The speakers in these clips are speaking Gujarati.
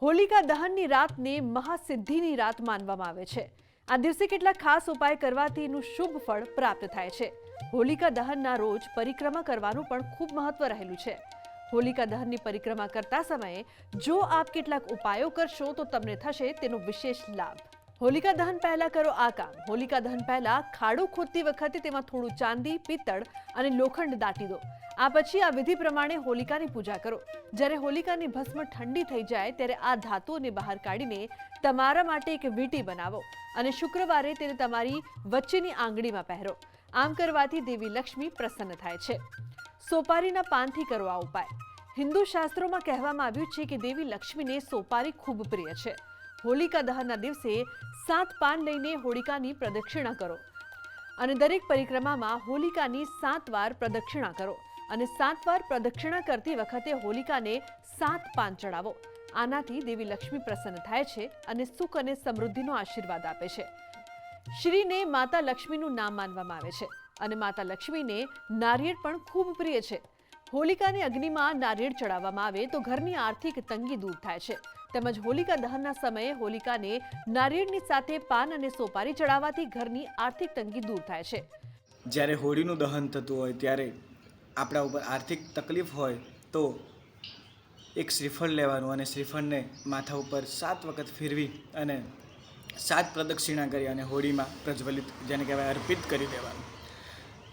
હોલિકા દહનની રાતને મહાસિદ્ધિની રાત માનવામાં આવે છે। આ દિવસે કેટલાક ખાસ ઉપાય કરવાથી એનું શુભ ફળ પ્રાપ્ત થાય છે। હોલિકા દહનના રોજ પરિક્રમા કરવાનું પણ ખૂબ મહત્વ રહેલું છે। હોલિકા દહનની પરિક્રમા કરતા સમયે જો આપ કેટલાક ઉપાયો કરશો તો તમને થશે તેનો વિશેષ લાભ। હોલિકા દહન પહેલા કરો આ કામ। હોલિકા દહન પહેલા ખાડો ખોદતી વખતે તેમાં થોડું ચાંદી, પિત્તળ અને લોખંડ દાટી દો। આ પછી આ વિધિ પ્રમાણે હોલિકાની પૂજા કરો। જ્યારે હોલિકાની ભસ્મ ઠંડી થઈ જાય ત્યારે આ ધાતુઓને બહાર કાઢીને તમારા માટે એક વીંટી બનાવો અને શુક્રવારે તેને તમારી વચ્ચેની આંગળીમાં પહેરો। આમ કરવાથી દેવી લક્ષ્મી પ્રસન્ન થાય છે। સોપારીના પાનથી કરો આ ઉપાય। હિન્દુ શાસ્ત્રોમાં કહેવામાં આવ્યું છે કે દેવી લક્ષ્મીને સોપારી ખૂબ પ્રિય છે। હોલિકા દહનના દિવસે 7 પાન લઈને હોલિકાની પ્રદક્ષિણા કરો અને દરેક પરિક્રમામાં હોલિકાની 7 વાર પ્રદક્ષિણા કરો અને 7 વાર પ્રદક્ષિણા કરતી વખતે હોલિકાને 7 પાન ચડાવો। આનાથી દેવી લક્ષ્મી પ્રસન્ન થાય છે અને સુખ અને સમૃદ્ધિનો આશીર્વાદ આપે છે। શ્રીને માતા લક્ષ્મીનું નામ માનવામાં આવે છે અને માતા લક્ષ્મીને નારિયેળ પણ ખૂબ પ્રિય છે। હોલિકાની અગ્નિમાં નારિયેળ ચડાવવામાં આવે તો ઘરની આર્થિક તંગી દૂર થાય છે। તેમજ હોલિકા દહનના સમયે હોલિકાને નારિયેળની સાથે પાન અને સોપારી ચડાવવાથી ઘરની આર્થિક તંગી દૂર થાય છે। જ્યારે હોળીનું દહન થતું હોય ત્યારે આપણા ઉપર આર્થિક તકલીફ હોય તો એક શ્રીફળ લેવાનું અને શ્રીફળને માથા ઉપર 7 વખત ફેરવી અને 7 પ્રદક્ષિણા કરી અને હોળીમાં પ્રજ્વલિત, જેને કહેવાય અર્પિત કરી દેવાનું।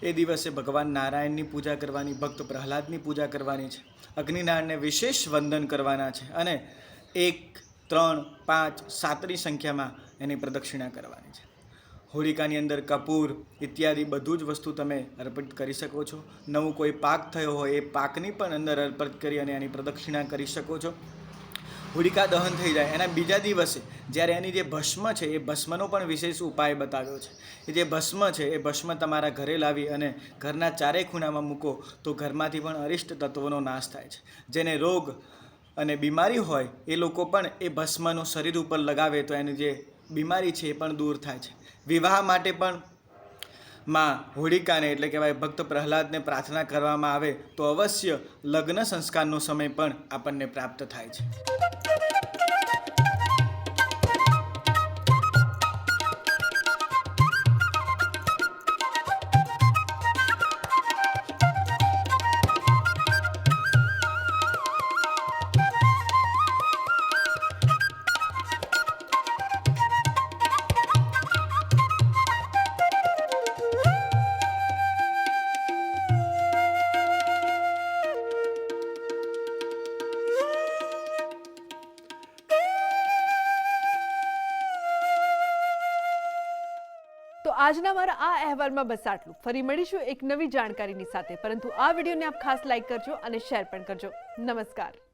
એ દિવસે ભગવાન નારાયણની પૂજા કરવાની, ભક્ત પ્રહલાદની પૂજા કરવાની છે, અગ્નિનારાયણને વિશેષ વંદન કરવાના છે અને 1, 3, 5, 7ની સંખ્યામાં એની પ્રદક્ષિણા કરવાની છે। હોલિકાની અંદર કપૂર ઇત્યાદિ બધું જ વસ્તુ તમે અર્પિત કરી શકો છો। નવું કોઈ પાક થયો હોય એ પાકની પણ અંદર અર્પિત કરી અને એની પ્રદક્ષિણા કરી શકો છો। હોલિકા દહન થઈ જાય એના બીજા દિવસે જ્યારે એની જે ભસ્મ છે એ ભસ્મનો પણ વિશેષ ઉપાય બતાવ્યો છે। એ જે ભસ્મ છે એ ભસ્મ તમારા ઘરે લાવી અને ઘરના ચારેય ખૂણામાં મૂકો તો ઘરમાંથી પણ અરિષ્ટ તત્વોનો નાશ થાય છે। જેને રોગ અને બીમારી હોય એ લોકો પણ એ ભસ્મનો શરીર ઉપર લગાવે તો એની જે બીમારી છે એ પણ દૂર થાય છે। વિવાહ માટે પણ માં હોલિકાને એટલે કહેવાય ભક્ત પ્રહલાદને પ્રાર્થના કરવામાં આવે તો અવશ્ય લગ્ન સંસ્કારનો સમય પણ આપણને પ્રાપ્ત થાય છે। તો આજના મારા આ અહેવાલમાં બસ આટલું। ફરી મળીશું એક નવી જાણકારીની સાથે, પરંતુ આ વિડીયોને આપ ખાસ લાઈક કરજો અને શેર પણ કરજો। નમસ્કાર।